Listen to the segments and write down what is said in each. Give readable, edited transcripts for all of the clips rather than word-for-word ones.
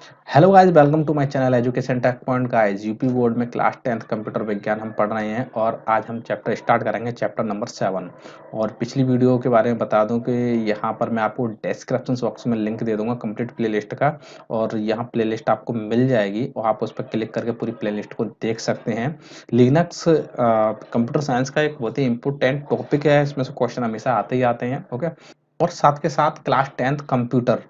Hello guys, welcome to my channel education tech point. Guys, UP board में class 10th computer विज्ञान हम पढ़ रहे हैं और आज हम चैप्टर स्टार्ट करेंगे, चैप्टर नंबर 7। और पिछली वीडियो के बारे में बता दूं कि यहाँ पर मैं आपको डिस्क्रिप्शन बॉक्स में लिंक दे दूंगा कंप्लीट प्लेलिस्ट का, और यहाँ प्लेलिस्ट आपको मिल जाएगी और आप उस पर क्लिक करके पूरी प्लेलिस्ट को देख सकते हैं। लिनक्स कंप्यूटर साइंस का एक बहुत ही इंपॉर्टेंट टॉपिक है, इसमें से क्वेश्चन हमेशा आते ही आते हैं। ओके, और साथ के साथ क्लास 10th कंप्यूटर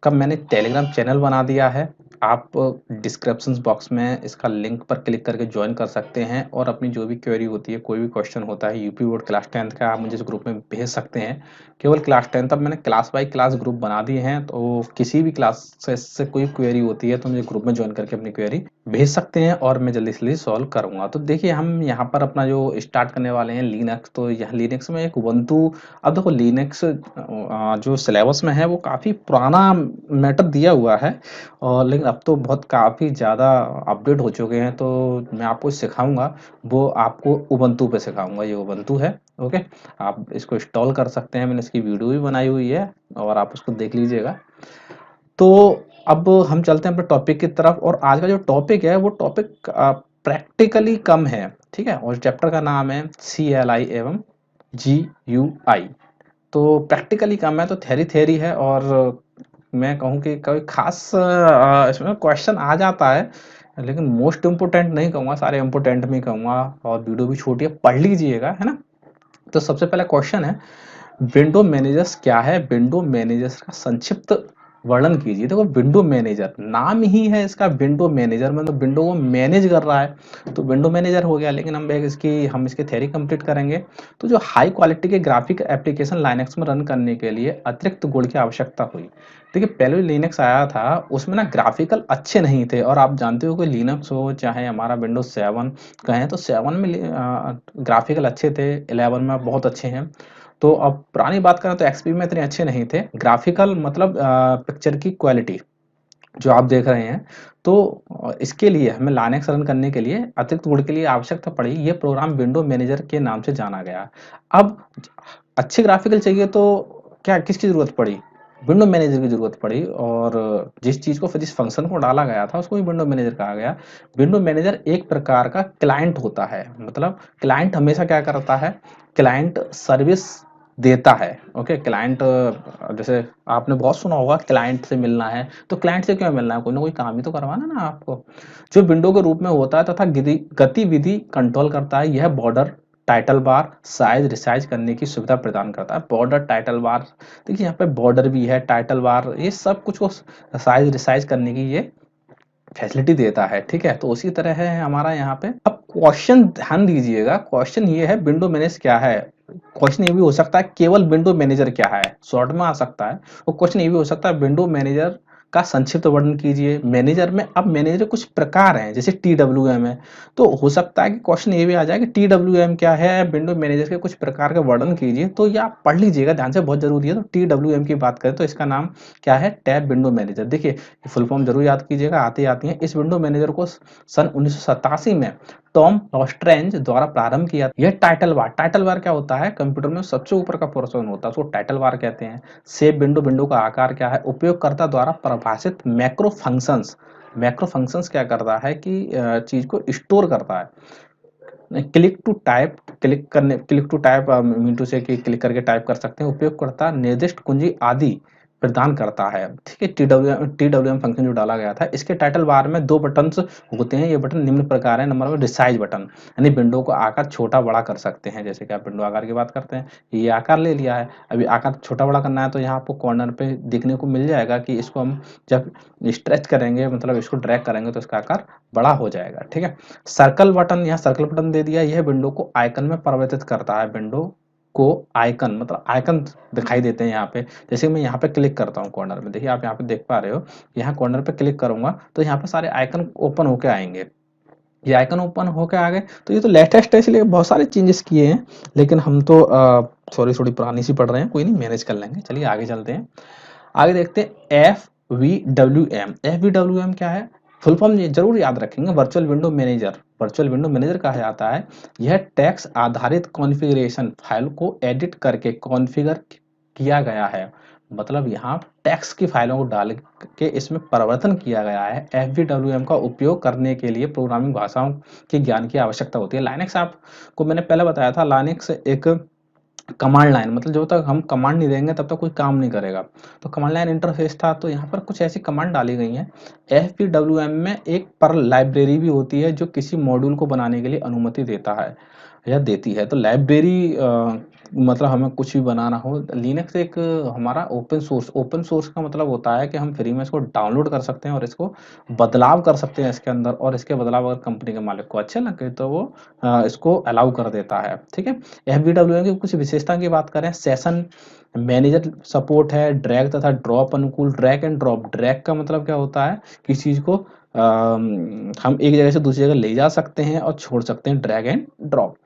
का मैंने टेलीग्राम चैनल बना दिया है। आप डिस्क्रिप्शन बॉक्स में इसका लिंक पर क्लिक करके ज्वाइन कर सकते हैं और अपनी जो भी क्वेरी होती है, कोई भी क्वेश्चन होता है यूपी बोर्ड क्लास 10th का, आप मुझे इस ग्रुप में भेज सकते हैं। केवल क्लास 10th, अब मैंने क्लास बाई क्लास ग्रुप बना दिए हैं, तो किसी भी क्लास से कोई क्वेरी होती है तो मुझे ग्रुप में ज्वाइन करके अपनी क्वेरी भेज सकते हैं और मैं जल्दी से जल्दी सॉल्व करूंगा। तो देखिए, हम यहाँ पर अपना जो स्टार्ट करने वाले हैं लिनक्स, तो यह लिनक्स में एक उबंटू। अब देखो, लिनक्स जो सिलेबस में है वो काफ़ी पुराना मैटर दिया हुआ है, और लेकिन अब तो बहुत काफ़ी ज़्यादा अपडेट हो चुके हैं। तो मैं आपको सिखाऊंगा, वो आपको उबंटू पे सिखाऊंगा। ये उबंटू है। ओके, आप इसको इंस्टॉल कर सकते हैं, मैंने इसकी वीडियो भी बनाई हुई है और आप उसको देख लीजिएगा। तो अब हम चलते हैं अपने टॉपिक की तरफ, और आज का जो टॉपिक है वो टॉपिक प्रैक्टिकली कम है, ठीक है। और चैप्टर का नाम है CLI एवं GUI। तो प्रैक्टिकली कम है, तो थ्योरी थ्योरी है, और मैं कहूँ कि कोई खास इसमें क्वेश्चन आ जाता है, लेकिन मोस्ट इम्पोर्टेंट नहीं कहूँगा, सारे इम्पोर्टेंट में कहूँगा। और वीडियो भी छोटी है, पढ़ लीजिएगा, है ना। तो सबसे पहला क्वेश्चन है, विंडो मैनेजर्स क्या है? विंडो मैनेजर्स का संक्षिप्त वर्णन कीजिए। देखो, विंडो मैनेजर नाम ही है इसका, विंडो मैनेजर मतलब विंडो को मैनेज कर रहा है, तो विंडो मैनेजर हो गया। लेकिन हम इसकी थ्योरी कंप्लीट करेंगे। तो जो हाई क्वालिटी के ग्राफिक एप्लीकेशन लाइनक्स में रन करने के लिए अतिरिक्त गुण की आवश्यकता हुई। देखिए, पहले लिनक्स आया था, उसमें ना ग्राफिकल अच्छे नहीं थे, और आप जानते हो कि लिनक्स हो चाहे हमारा विंडोज 7 कहें, तो 7 में ग्राफिकल अच्छे थे, 11 में बहुत अच्छे हैं। तो अब पुरानी बात करें तो एक्सपी में इतने अच्छे नहीं थे ग्राफिकल, मतलब पिक्चर की क्वालिटी जो आप देख रहे हैं। तो इसके लिए हमें लाइनक्स रन करने के लिए अतिरिक्त गुण के लिए आवश्यकता पड़ी, ये प्रोग्राम विंडो मैनेजर के नाम से जाना गया। अब अच्छे ग्राफिकल चाहिए तो क्या किसकी जरूरत पड़ी? विंडो मैनेजर की जरूरत पड़ी, और जिस चीज को, फिर जिस फंक्शन को डाला गया था उसको भी विंडो मैनेजर कहा गया। विंडो मैनेजर एक प्रकार का क्लाइंट होता है, मतलब क्लाइंट हमेशा क्या करता है, क्लाइंट सर्विस देता है। ओके, क्लाइंट जैसे आपने बहुत सुना होगा, क्लाइंट से मिलना है, तो क्लाइंट से क्यों मिलना है? कोई ना कोई काम ही तो करवाना ना आपको, जो विंडो के रूप में होता है तथा गतिविधि कंट्रोल करता है। यह border, title bar, size resize करने की सुविधा प्रदान करता है। बॉर्डर, टाइटल बार, देखिए यहाँ पे बॉर्डर भी है, टाइटल बार, ये सब कुछ को साइज रिसाइज करने की ये फैसिलिटी देता है, ठीक है। तो उसी तरह है हमारा यहाँ पे। अब क्वेश्चन ध्यान दीजिएगा, क्वेश्चन ये है, विंडो मैनेज क्या है? क्वेश्चन ये भी हो सकता है, केवल विंडो मैनेजर क्या है, शॉर्ट में आ सकता है। और क्वेश्चन ये भी हो सकता है, विंडो मैनेजर का संक्षिप्त वर्णन कीजिए। मैनेजर में अब मैनेजर कुछ प्रकार हैं, जैसे TWM है, तो हो सकता है कि क्वेश्चन ये भी आ जाए कि TWM क्या है, विंडो मैनेजर के कुछ प्रकार का वर्णन कीजिए। तो ये आप पढ़ लीजिएगा ध्यान से, बहुत जरूरी है। तो TWM की बात करें तो इसका नाम क्या है, टैब विंडो मैनेजर। देखिए, फुल फॉर्म जरूर याद कीजिएगा, आती आती हैं। इस विंडो मैनेजर को सन 1987 में टॉम लॉस्ट्रेंज द्वारा प्रारंभ किया। यह टाइटल बार क्या होता है, कंप्यूटर में सबसे ऊपर का पोर्शन होता है, उसको टाइटल बार कहते हैं। सेव विंडो, विंडो का आकार क्या है, उपयोगकर्ता द्वारा परिभाषित मैक्रो फंक्शंस क्या करता है कि चीज को स्टोर करता है। क्लिक टू टाइप मीटू से कि क्लिक करके टाइप कर सकते हैं। उपयोगकर्ता निर्दिष्ट कुंजी आदि प्रदान करता है, ठीक है। टीडब्ल्यूएम फंक्शन जो डाला गया था, इसके टाइटल बार में दो बटन होते हैं। ये बटन निम्न प्रकार है। नंबर 1 रिसाइज बटन, यानी विंडो को आकार छोटा बड़ा कर सकते हैं। जैसे कि आप विंडो आकार की बात करते हैं, ये आकार ले लिया है, अभी आकार छोटा बड़ा करना है, तो यहाँ आपको कॉर्नर पे देखने को मिल जाएगा कि इसको हम जब स्ट्रेच करेंगे, मतलब इसको ड्रैग करेंगे, तो इसका आकार बड़ा हो जाएगा, ठीक है। सर्कल बटन, यहाँ सर्कल बटन दे दिया, यह विंडो को आइकन में परिवर्तित करता है। विंडो को आइकन, मतलब आइकन दिखाई देते हैं यहाँ पे। जैसे मैं यहाँ पे क्लिक करता हूँ कॉर्नर में, देखिए आप यहाँ पे देख पा रहे हो, यहाँ कॉर्नर पे क्लिक करूंगा तो यहाँ पे सारे आइकन ओपन होके आएंगे। ये आइकन ओपन होके आ गए, तो ये तो लेटेस्ट है, इसलिए बहुत सारे चेंजेस किए हैं। लेकिन हम तो सॉरी, थोड़ी पुरानी सी पढ़ रहे हैं, कोई नहीं, मैनेज कर लेंगे। चलिए आगे चलते हैं, आगे देखते हैं। एफ वी डब्ल्यू एम क्या है, फुल फॉर्म जरूर याद रखेंगे, virtual window manager. Virtual window manager कहा जाता है, यह टैक्स आधारित कॉन्फ़िगरेशन फाइल को एडिट करके कॉन्फ़िगर किया गया है। मतलब यहाँ टेक्स्ट की फाइलों को डाल के इसमें परिवर्तन किया गया है। एफवीडब्ल्यूएम का उपयोग करने के लिए प्रोग्रामिंग भाषाओं के ज्ञान की आवश्यकता होती है। लाइनक्स आपको मैंने पहले बताया था, लाइनक्स एक कमांड लाइन, मतलब जब तक हम कमांड नहीं देंगे तब तक कोई काम नहीं करेगा। तो कमांड लाइन इंटरफेस था, तो यहाँ पर कुछ ऐसी कमांड डाली गई हैं। एफपीडब्ल्यूएम में एक पर्ल लाइब्रेरी भी होती है जो किसी मॉड्यूल को बनाने के लिए अनुमति देता है या देती है। तो लाइब्रेरी मतलब हमें कुछ भी बनाना हो, लिनक्स एक हमारा ओपन सोर्स का मतलब होता है कि हम फ्री में इसको डाउनलोड कर सकते हैं और इसको बदलाव कर सकते हैं इसके अंदर, और इसके बदलाव अगर कंपनी के मालिक को अच्छे लगे तो वो इसको अलाउ कर देता है। ठीक है। एफबीडब्ल्यूएम की कुछ विशेषता की बात करें, सेशन मैनेजर सपोर्ट है, ड्रैग तथा ड्रॉप अनुकूल। ड्रैग एंड ड्रॉप, ड्रैग का मतलब क्या होता है, किसी चीज को हम एक जगह से दूसरी जगह ले जा सकते हैं और छोड़ सकते हैं, drag and drop.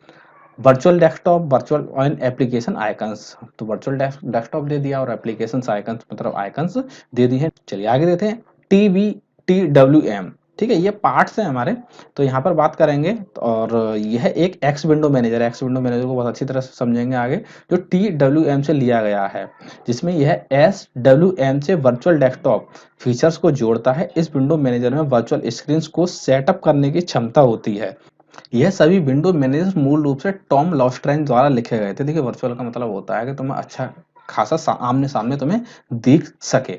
Virtual desktop, virtual and application icons, तो वर्चुअल डेस्कटॉप दे दिया और एप्लीकेशन आइकन्स मतलब आइकन्स दे दी हैं। चलिए आगे देते हैं। टीवी टी डब्ल्यू एम, ठीक है, ये पार्ट्स हैं हमारे। तो यहाँ पर बात करेंगे, और यह एक एक्स विंडो मैनेजर है। एक्स विंडो मैनेजर को बहुत अच्छी तरह से समझेंगे आगे, जो टी डब्ल्यू एम से लिया गया है, जिसमें यह एस डब्ल्यू एम से वर्चुअल डेस्कटॉप फीचर्स को जोड़ता है। इस विंडो मैनेजर में वर्चुअल स्क्रीन को सेटअप करने की क्षमता होती है। यह सभी विंडो मैनेजर्स मूल रूप से टॉम लॉस्ट्राइन द्वारा लिखे गए थे। देखिए, वर्चुअल का मतलब होता है कि तुम्हें अच्छा खासा आमने सामने तुम्हें दिख सके।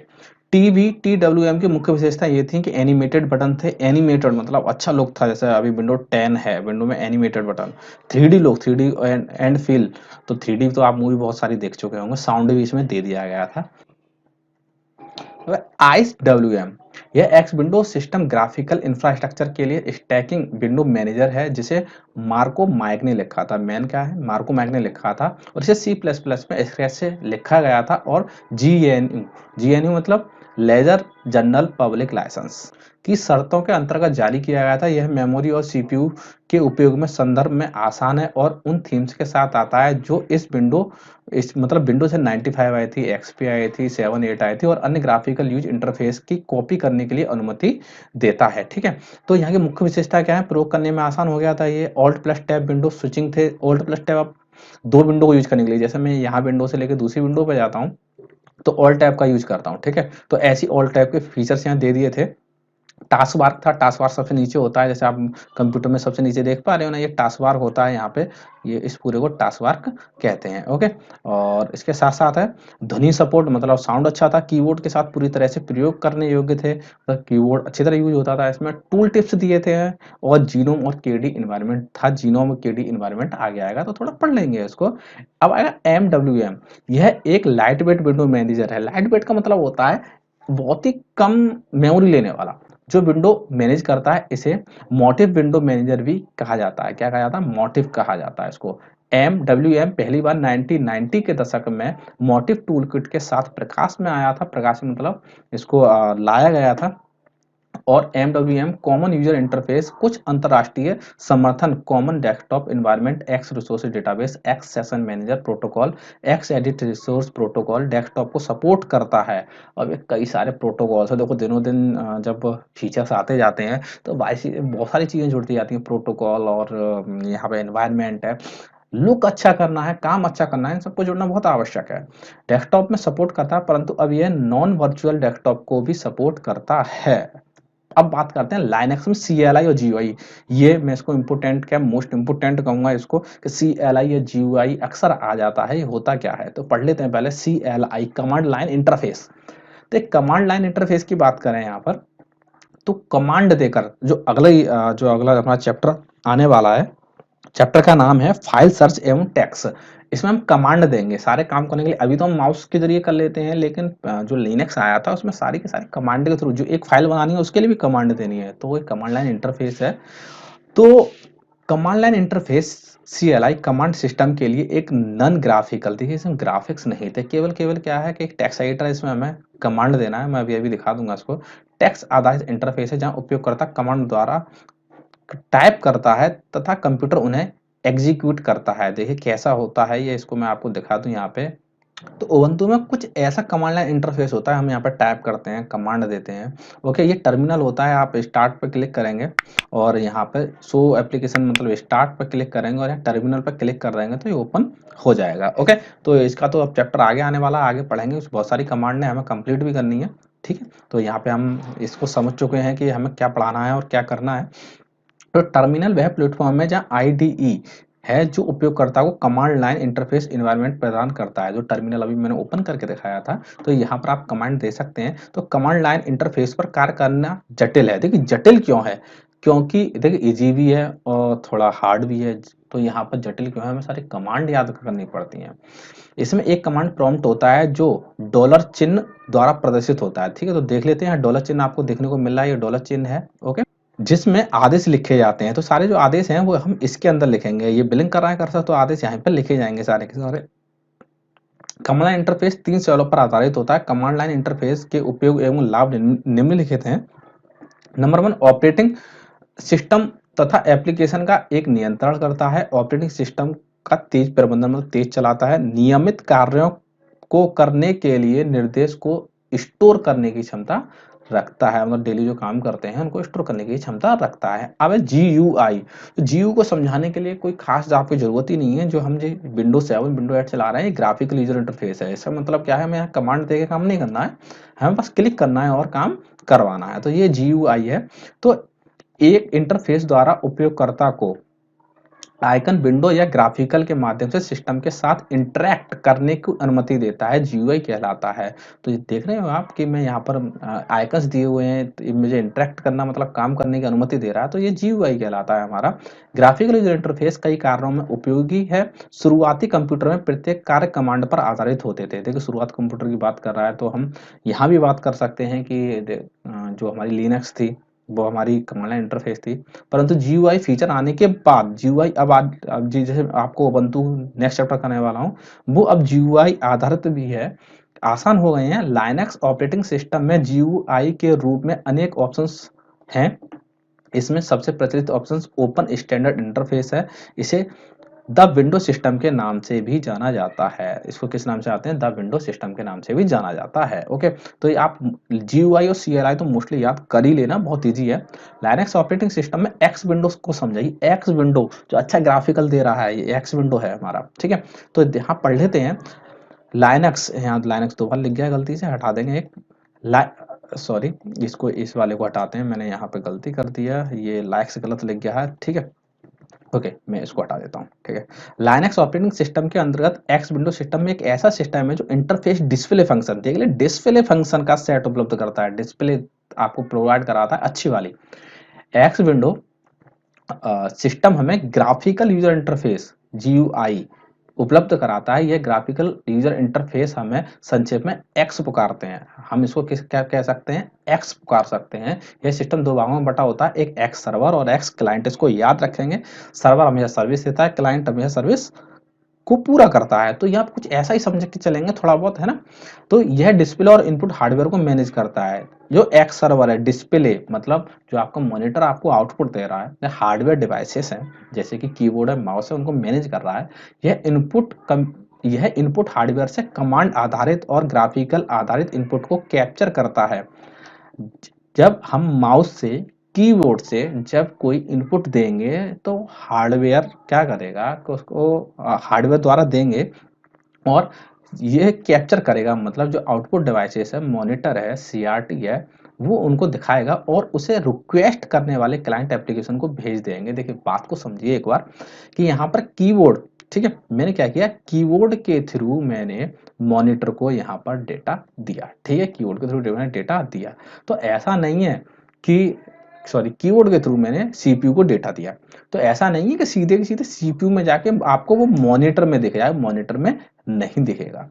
टीवी टी डब्ल्यू एम की मुख्य विशेषता ये थी कि एनिमेटेड बटन थे। एनिमेटेड मतलब अच्छा लुक था, जैसे अभी विंडो 10 है, विंडो में animated button. Three D look, three D and feel, तो थ्री डी तो आप मूवी बहुत सारी देख चुके होंगे। साउंड भी इसमें दे दिया गया था। आइस डब्ल्यू एम, यह x window system graphical infrastructure के लिए स्टैकिंग विंडो मैनेजर है, जिसे मार्को मैक ने लिखा था। मैन क्या है, मार्को मैक ने लिखा था, और इसे सी प्लस प्लस में स्क्रैच से लिखा गया था। और जी एन यू मतलब लेजर जनरल पब्लिक लाइसेंस की शर्तों के अंतर्गत जारी किया गया था। यह मेमोरी और सीपीयू के उपयोग में संदर्भ में आसान है और उन थीम्स के साथ आता है जो इस मतलब विंडो से 95 आई थी, एक्सपी आई थी, 7 8 आई थी, और अन्य ग्राफिकल यूज इंटरफेस की कॉपी करने के लिए अनुमति देता है। ठीक है। तो यहाँ की मुख्य विशेषता क्या है, प्रयोग करने में आसान हो गया था। ये alt plus tab window switching थे। ऑल्ट प्लस टैब आप दो विंडो को यूज करने के लिए, जैसे मैं यहाँ विंडो से लेकर दूसरी विंडो पे जाता हूँ तो ऑल्ट टैब का यूज करता हूँ। ठीक है। तो ऐसी ऑल्ट टैब के फीचर्स यहाँ दे दिए थे। टास्क बार था, टास्क बार सबसे नीचे होता है, जैसे आप कंप्यूटर में सबसे नीचे देख पा रहे हो ना, ये टास्क बार होता है यहाँ पे। ये इस पूरे को टास्क बार कहते हैं। ओके। और इसके साथ साथ है ध्वनि सपोर्ट, मतलब साउंड अच्छा था, कीबोर्ड के साथ पूरी तरह से प्रयोग करने योग्य थे, मतलब कीबोर्ड अच्छी तरह यूज होता था इसमें। टूल टिप्स दिए थे, और जीनोम और केडी इन्वायरमेंट था। जीनोम और केडी इन्वायरमेंट आगे आएगा तो थोड़ा पढ़ लेंगे इसको। अब आएगा एम डब्ल्यू एम, यह एक लाइट वेट विंडो मैनेजर है। लाइट वेट का मतलब होता है बहुत ही कम मेमोरी लेने वाला। जो विंडो मैनेज करता है इसे मोटिव विंडो मैनेजर भी कहा जाता है। क्या कहा जाता है, मोटिव कहा जाता है इसको। एम डब्ल्यू एम पहली बार 1990 के दशक में मोटिव टूल किट के साथ प्रकाश में आया था। प्रकाश में मतलब इसको लाया गया था। और MWM कॉमन यूजर इंटरफेस, कुछ अंतरराष्ट्रीय समर्थन, common desktop environment, x resource database, x session manager protocol, x edit resource protocol desktop को सपोर्ट करता है। अब ये कई सारे प्रोटोकॉल्स है, देखो दिनों दिन जब फीचर्स आते जाते हैं तो बहुत सारी चीजें जुड़ती जाती हैं। प्रोटोकॉल और यहाँ पे एनवायरनमेंट है। लुक अच्छा करना है, काम अच्छा करना है, इन सबको जोड़ना बहुत आवश्यक है। डेस्कटॉप में सपोर्ट करता है, परंतु अब यह नॉन वर्चुअल डेस्कटॉप को भी सपोर्ट करता है। अब बात करते हैं लाइनक्स में CLI और GUI। ये मैं इसको इम्पोर्टेंट, क्या मोस्ट इम्पोर्टेंट कहूंगा इसको, कि CLI या GUI अक्सर आ जाता है। ये होता क्या है तो पढ़ लेते हैं पहले। CLI command line interface. तो कमांड लाइन इंटरफेस की बात करें यहाँ पर, तो कमांड देकर जो अगला अपना चैप्टर आने वाला है, चैप्टर का नाम है फाइल सर्च एवं टेक्स्ट। इसमें हम कमांड देंगे सारे काम करने के लिए। अभी तो हम माउस के जरिए कर लेते हैं, लेकिन जो लिनक्स आया था उसमें सारी की सारी कमांड के थ्रू, जो एक फाइल बनानी है उसके लिए भी कमांड देनी है, तो वो एक कमांड लाइन इंटरफेस है। तो command line interface CLI command system के लिए एक नॉन ग्राफिकल, देखिए इसमें ग्राफिक्स नहीं थे, केवल केवल क्या है कि एक टेक्स्ट एडिटर है, इसमें हमें कमांड देना है। मैं अभी अभी दिखा दूंगा इसको। टेक्स्ट आधारित इंटरफेस है, जहां उपयोगकर्ता कमांड द्वारा टाइप करता है तथा कंप्यूटर उन्हें एग्जीक्यूट करता है। देखिए कैसा होता है ये, इसको मैं आपको दिखा दूं यहाँ पे। तो उबंटू में कुछ ऐसा कमांड लाइन इंटरफेस होता है, हम यहाँ पर टाइप करते हैं, कमांड देते हैं। ओके, ये टर्मिनल होता है, आप स्टार्ट पर क्लिक करेंगे और यहाँ पे शो एप्लीकेशन मतलब स्टार्ट पर क्लिक करेंगे और यहाँ टर्मिनल पर क्लिक कर देंगे तो ये ओपन हो जाएगा। ओके, तो इसका तो अब चैप्टर आगे आने वाला, आगे पढ़ेंगे, बहुत सारी कमांड है हमें कंप्लीट भी करनी है। ठीक है, तो यहाँ पे हम इसको समझ चुके हैं कि हमें क्या पढ़ाना है और क्या करना है। तो टर्मिनल वह प्लेटफॉर्म है जहाँ आईडीई है जो उपयोगकर्ता को कमांड लाइन इंटरफेस एनवायरनमेंट प्रदान करता है। जो टर्मिनल अभी मैंने ओपन करके दिखाया था, तो यहाँ पर आप कमांड दे सकते हैं। तो कमांड लाइन इंटरफेस पर कार्य करना जटिल है। देखिए जटिल क्यों है, क्योंकि देखिए इजी भी है और थोड़ा हार्ड भी है। तो यहाँ पर जटिल क्यों है, हमें सारी कमांड याद करनी पड़ती हैं। इसमें एक कमांड प्रॉम्प्ट होता है जो डॉलर चिन्ह द्वारा प्रदर्शित होता है। ठीक है, तो देख लेते हैं, डॉलर चिन्ह आपको देखने को मिल रहा है, ये डॉलर चिन्ह है। ओके, जिसमें आदेश लिखे जाते हैं। तो सारे जो आदेश हैं वो हम इसके अंदर लिखेंगे। ये बिलिंग कर रहा है कर्सर, तो आदेश यहाँ पर लिखे जाएंगे सारे के सारे। कमांड लाइन इंटरफेस 3 सेलों पर आधारित होता है। कमांड लाइन इंटरफेस के उपयोग एवं लाभ निम्नलिखित हैं। नंबर 1, ऑपरेटिंग सिस्टम तथा एप्लीकेशन का एक नियंत्रण करता है। ऑपरेटिंग सिस्टम का तेज प्रबंधन मतलब तेज चलाता है। नियमित कार्यों को करने के लिए निर्देश को स्टोर करने की क्षमता रखता है, मतलब डेली जो काम करते हैं उनको स्टोर करने की क्षमता रखता है। अब है GUI। तो GUI को समझाने के लिए कोई खास आपकी जरूरत ही नहीं है। जो हम जो विंडो 7 विंडो 8 चला रहे हैं, ग्राफिकल यूजर इंटरफेस है। इसका मतलब क्या है, हमें यहाँ कमांड देके काम नहीं करना है, हमें बस क्लिक करना है और काम करवाना है। तो ये GUI है। तो एक इंटरफेस द्वारा उपयोगकर्ता को आइकन विंडो या ग्राफिकल के माध्यम से सिस्टम के साथ इंटरैक्ट करने की अनुमति देता है, GUI कहलाता है। तो ये देख रहे हो आप कि मैं यहाँ पर आइकन्स दिए हुए हैं, तो ये मुझे इंटरैक्ट करना मतलब काम करने की अनुमति दे रहा है, तो ये GUI कहलाता है हमारा। ग्राफिकल यूजर इंटरफेस कई कारणों में उपयोगी है। शुरुआती कंप्यूटर में प्रत्येक कार्य कमांड पर आधारित होते थे। देखिए शुरुआत कंप्यूटर की बात कर रहा है, तो हम यहाँ भी बात कर सकते हैं कि जो हमारी लिनक्स थी वो हमारी कमांड लाइन इंटरफेस थी। परंतु GUI फीचर आने के बाद GUI अब जैसे आपको उबंटू नेक्स्ट चैप्टर करने वाला हूँ, वो अब GUI आधारित भी है, आसान हो गए हैं। लाइनक्स ऑपरेटिंग सिस्टम में GUI के रूप में अनेक ऑप्शंस हैं। इसमें सबसे प्रचलित ऑप्शंस ओपन स्टैंडर्ड इंटरफेस है। इसे द विंडो सिस्टम के नाम से भी जाना जाता है। इसको किस नाम से आते हैं, द विंडो सिस्टम के नाम से भी जाना जाता है। ओके, तो ये आप GUI और CLI तो मोस्टली याद कर ही लेना, बहुत इजी है। लाइनक्स ऑपरेटिंग सिस्टम में एक्स विंडो को समझाइए। एक्स विंडो जो अच्छा ग्राफिकल दे रहा है, ये एक्स विंडो है हमारा। ठीक है, तो यहाँ पढ़ लेते हैं। लाइनक्स, यहाँ लाइनक्स 2 बार लिख गया, गलती से हटा देंगे एक, सॉरी, इसको इस वाले को हटाते हैं, मैंने यहाँ पे गलती कर दिया, ये लाइक्स गलत लिख गया है। ठीक है, ओके, मैं इसको हटा देता हूँ। ठीक है, लाइनक्स ऑपरेटिंग सिस्टम के अंतर्गत एक्स विंडो सिस्टम में एक ऐसा सिस्टम है जो इंटरफेस डिस्प्ले फंक्शन, देख ले, डिस्प्ले फंक्शन का सेट उपलब्ध करता है। डिस्प्ले आपको प्रोवाइड कराता है अच्छी वाली। एक्स विंडो सिस्टम हमें ग्राफिकल यूजर इंटरफेस GUI उपलब्ध कराता है। यह ग्राफिकल यूजर इंटरफेस हमें संक्षेप में एक्स पुकारते हैं। हम इसको किस क्या कह सकते हैं, एक्स पुकार सकते हैं। यह सिस्टम 2 भागों में बटा होता है, एक एक्स सर्वर और एक्स क्लाइंट। इसको याद रखेंगे, सर्वर हमेशा सर्विस देता है, क्लाइंट हमेशा सर्विस को पूरा करता है। तो यहाँ कुछ ऐसा ही समझ के चलेंगे थोड़ा बहुत, है ना। तो यह डिस्प्ले और इनपुट हार्डवेयर को मैनेज करता है। जो एक्स सर्वर है, डिस्प्ले मतलब जो आपका मॉनिटर आपको आउटपुट दे रहा है, हार्डवेयर डिवाइसेस हैं जैसे कि कीबोर्ड है, माउस है, उनको मैनेज कर रहा है। यह इनपुट हार्डवेयर से कमांड आधारित और ग्राफिकल आधारित इनपुट को कैप्चर करता है। जब हम माउस से, कीबोर्ड से जब कोई इनपुट देंगे तो हार्डवेयर क्या करेगा कि उसको हार्डवेयर द्वारा देंगे और ये कैप्चर करेगा, मतलब जो आउटपुट डिवाइसेस है, मॉनिटर है, CRT है, वो उनको दिखाएगा और उसे रिक्वेस्ट करने वाले क्लाइंट एप्लीकेशन को भेज देंगे। देखिए बात को समझिए एक बार कि यहाँ पर कीबोर्ड, ठीक है, मैंने क्या किया, कीबोर्ड के थ्रू मैंने मॉनिटर को यहाँ पर डेटा दिया। ठीक है, कीबोर्ड के थ्रू मैंने डेटा दिया। तो ऐसा नहीं है कि, सॉरी, कीबोर्ड के थ्रू मैंने CPU को डेटा दिया। तो ऐसा नहीं है कि सीधे के सीधे CPU में जाके आपको वो मॉनिटर में दिख जाए, मॉनिटर में नहीं दिखेगा।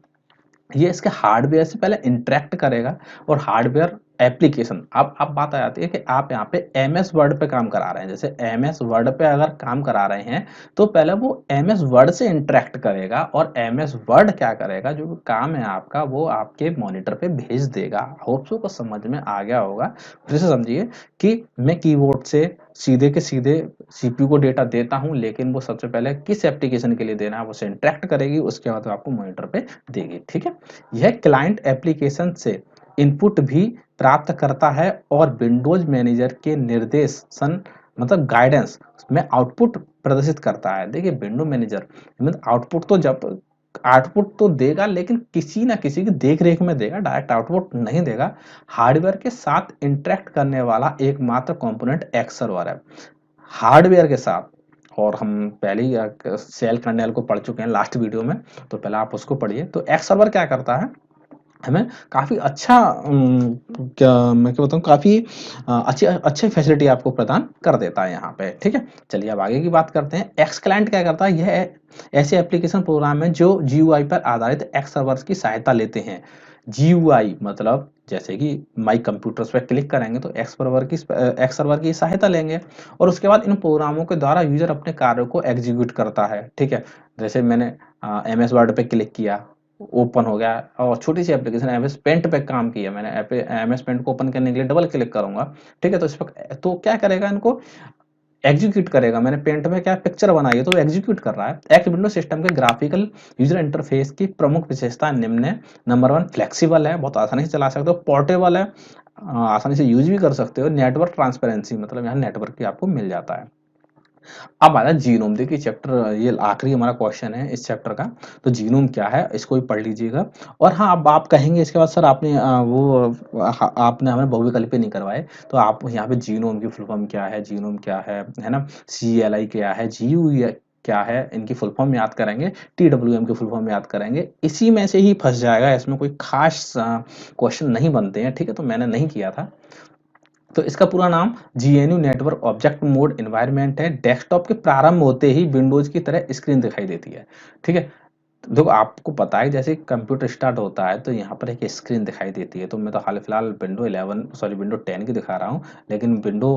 ये इसके हार्डवेयर से पहले इंटरेक्ट करेगा और हार्डवेयर एप्लीकेशन। अब बात आ जाती है कि आप यहाँ पे एमएस वर्ड पे काम करा रहे हैं। जैसे एमएस वर्ड पे अगर काम करा रहे हैं तो पहले वो एमएस वर्ड से इंटरेक्ट करेगा और एमएस वर्ड क्या करेगा, जो काम है आपका वो आपके मॉनिटर पे भेज देगा। होप सो को समझ में आ गया होगा। फिर से समझिए कि मैं कीबोर्ड से सीधे के सीधे सीपीयू को डेटा देता हूं, लेकिन वो सबसे पहले किस एप्लीकेशन के लिए देना है वो इंटरेक्ट करेगी, उसके बाद वो आपको मॉनिटर पे देगी। ठीक है, यह क्लाइंट एप्लीकेशन से इनपुट भी प्राप्त करता है और विंडोज मैनेजर के निर्देशन मतलब गाइडेंस में आउटपुट प्रदर्शित करता है। देखिए विंडो मैनेजर मतलब आउटपुट तो देगा, लेकिन किसी ना किसी की देख रेख में देगा, डायरेक्ट आउटपुट नहीं देगा। हार्डवेयर के साथ इंटरेक्ट करने वाला एकमात्र कंपोनेंट एक्स सर्वर है। हार्डवेयर के साथ, और हम पहले ही सेल कर्नेल को पढ़ चुके हैं लास्ट वीडियो में, तो पहले आप उसको पढ़िए। तो एक्स सर्वर क्या करता है, हमें काफ़ी अच्छा क्या मैं क्या बताऊँ, काफ़ी अच्छी अच्छी फैसिलिटी आपको प्रदान कर देता है यहाँ पे। ठीक है, चलिए अब आगे की बात करते हैं। एक्स क्लाइंट क्या करता है, यह ऐसे एप्लीकेशन प्रोग्राम है जो जीयूआई पर आधारित एक्स सर्वर्स की सहायता लेते हैं। जीयूआई मतलब जैसे कि माई कंप्यूटर्स पे क्लिक करेंगे तो एक्स सर्वर की सहायता लेंगे और उसके बाद इन प्रोग्रामों के द्वारा यूजर अपने कार्यों को एग्जीक्यूट करता है। ठीक है, जैसे मैंने एमएस वर्ड पे क्लिक किया, ओपन हो गया, और छोटी सी एप्लीकेशन एमएस पेंट पे काम किया मैंने, एमएस पेंट को ओपन करने के लिए डबल क्लिक करूंगा। ठीक है, तो इस पर तो क्या करेगा, इनको एग्जीक्यूट करेगा। मैंने पेंट में क्या पिक्चर बनाई है तो एग्जीक्यूट कर रहा है। एक्स विंडो सिस्टम के ग्राफिकल यूजर इंटरफेस की प्रमुख विशेषता निम्न है। नंबर 1, फ्लेक्सिबल है, बहुत आसानी से चला सकते हो। पोर्टेबल है, आसानी से यूज भी कर सकते हो। नेटवर्क ट्रांसपेरेंसी मतलब यहाँ नेटवर्क की आपको मिल जाता है। अब आ रहा है जीनोम। देखिए चैप्टर ये आखिरी हमारा क्वेश्चन है इस चैप्टर का। तो जीनोम क्या है इसको भी पढ़ लीजिएगा। और हाँ, अब आप कहेंगे इसके बाद सर आपने आपने हमें बहुविकल्पी नहीं करवाए। तो आप यहाँ पे जीनोम की फुल फॉर्म क्या है, जीनोम क्या है ना, CLI क्या है, GUI क्या है, इनकी फुल फॉर्म याद करेंगे। TWM की फुल फॉर्म याद करेंगे। इसी में से ही फंस जाएगा, इसमें कोई खास क्वेश्चन नहीं बनते हैं। ठीक है, तो मैंने नहीं किया था। तो इसका पूरा नाम GNU network object mode environment है। डेस्कटॉप के प्रारंभ होते ही विंडोज की तरह स्क्रीन दिखाई देती है। ठीक है, देखो आपको पता है जैसे कंप्यूटर स्टार्ट होता है तो यहाँ पर एक स्क्रीन दिखाई देती है। तो मैं तो हाल फिलहाल विंडो 10 की दिखा रहा हूँ, लेकिन विंडो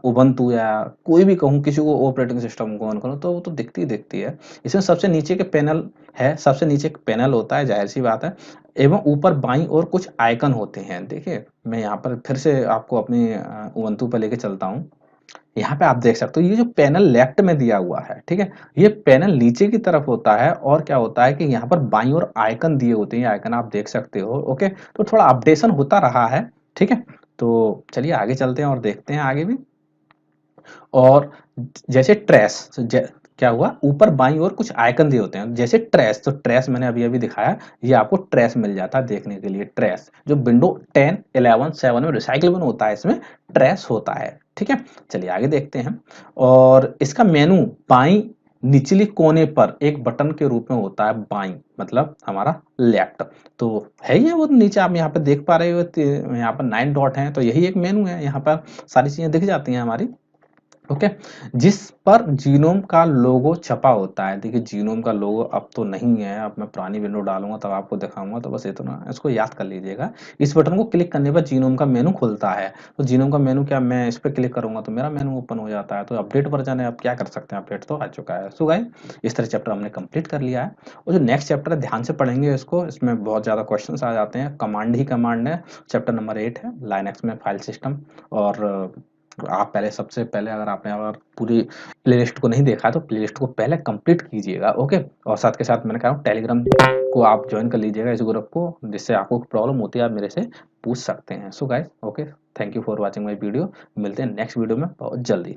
उबंटू या कोई भी कहूँ, किसी को ऑपरेटिंग सिस्टम को ऑन करूँ तो वो तो दिखती ही दिखती है। इसमें सबसे नीचे के पैनल है, सबसे नीचे एक पैनल होता है, जाहिर सी बात है, एवं ऊपर बाईं ओर कुछ आइकन होते हैं। देखिए मैं यहाँ पर फिर से आपको अपनी उबंटू पर लेके चलता हूँ। यहाँ पे आप देख सकते हो ये जो पैनल लेफ्ट में दिया हुआ है, ठीक है, ये पैनल नीचे की तरफ होता है। और क्या होता है कि यहाँ पर बाईं ओर आइकन दिए होते हैं, आइकन आप देख सकते हो। ओके, तो थोड़ा अपडेशन होता रहा है। ठीक है, तो चलिए आगे चलते हैं और देखते हैं आगे भी। और जैसे क्या हुआ, ऊपर बाईं ओर कुछ आइकन दिए होते हैं जैसे ट्रेस। तो ट्रेस मैंने अभी अभी दिखाया, ये आपको ट्रेस मिल जाता है देखने के लिए। ट्रेस जो विंडो 10, 11, 7 में रिसाइकलेबल होता है, इसमें ट्रेस होता है। ठीक है, चलिए आगे देखते हैं। और इसका मेनू बाईं निचली कोने पर एक बटन के रूप में होता है। बाईं मतलब हमारा लेफ्ट, तो है ये वो नीचे आप यहाँ पे देख पा रहे हो, यहाँ पर 9 डॉट हैं, तो यही एक मेनू है। यहाँ पर सारी चीजें दिख जाती हैं हमारी। ओके, जिस पर जीनोम का लोगो छपा होता है। देखिए जीनोम का लोगो अब तो नहीं है, अब मैं पुरानी विंडो डालूंगा तब आपको दिखाऊंगा, तो बस इतना इसको याद कर लीजिएगा। इस बटन को क्लिक करने पर जीनोम का मेनू खुलता है। तो जीनोम का मेनू क्या, मैं इस पर क्लिक करूंगा तो मेरा मेनू ओपन हो जाता है। तो अपडेट वर्जन है, अब क्या कर सकते हैं, अपडेट तो आ चुका है। सो गाइस, इस तरह चैप्टर हमने कंप्लीट कर लिया है। और जो नेक्स्ट चैप्टर है ध्यान से पढ़ेंगे इसको, इसमें बहुत ज्यादा क्वेश्चन आ जाते हैं। कमांड ही कमांड है। चैप्टर नंबर 8 है लाइनक्स में फाइल सिस्टम। और आप पहले सबसे पहले अगर पूरी प्लेलिस्ट को नहीं देखा है तो प्लेलिस्ट को पहले कंप्लीट कीजिएगा। ओके, और साथ के साथ मैंने कहा टेलीग्राम को आप ज्वाइन कर लीजिएगा इस ग्रुप को, जिससे आपको प्रॉब्लम होती है आप मेरे से पूछ सकते हैं। So guys, okay, thank you for watching my video. मिलते हैं नेक्स्ट वीडियो में बहुत जल्दी।